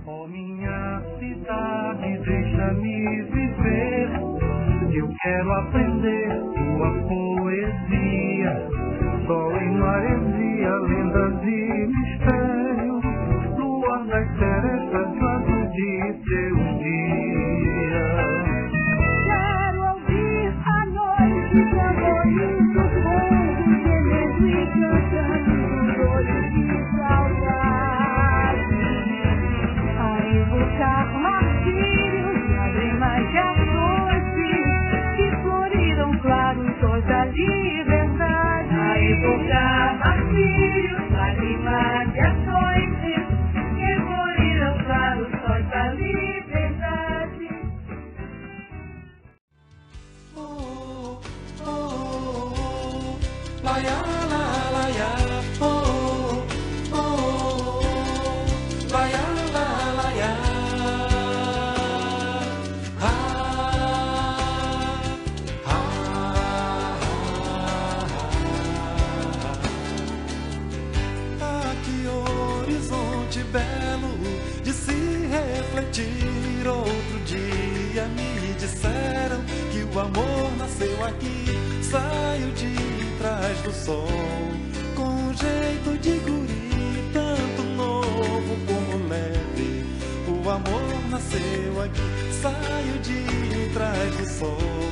Oh, minha cidade, deixa-me viver. Eu quero aprender tua poesia. Sol em maresia, lendas e mistérios. Luar das serestas, canto de teu dia. Quero ouvir a noite favorito, fogo gemendo e cantando olhos de saudade. A evocar martírios, lágrimas de ações que floriram claros sóis da liberdade. A evocar martírios, lágrimas de ações que floriram claros sóis da liberdade. Oh, oh, oh, la ya, la ya, oh, oh, oh, la ya, la ya, ah, que horizonte belo de se refletir. Outro dia me disseram que o amor nasceu aqui, saiu de trás do sol, com um jeito de guri, tanto novo como leve. O amor nasceu aqui, saiu de trás do sol,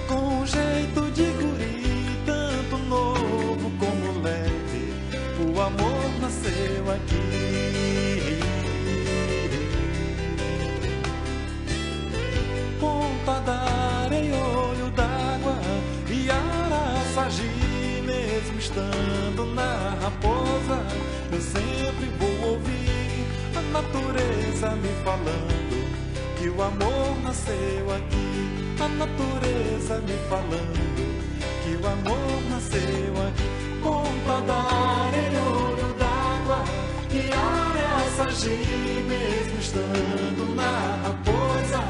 com um jeito de guri, tanto novo como leve. O amor nasceu aqui. Ponta da areia, olho d'água e Araçagi, mesmo estando na Raposa, eu sempre vou ouvir a natureza me falando que o amor nasceu aqui. A natureza me falando que o amor nasceu aqui. Ponta da areia, olho d'água e Araçagi, mesmo estando na Raposa,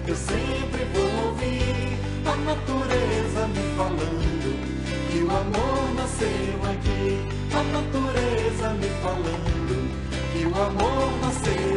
eu sempre vou ouvir a natureza me falando que o amor nasceu aqui. A natureza me falando que o amor nasceu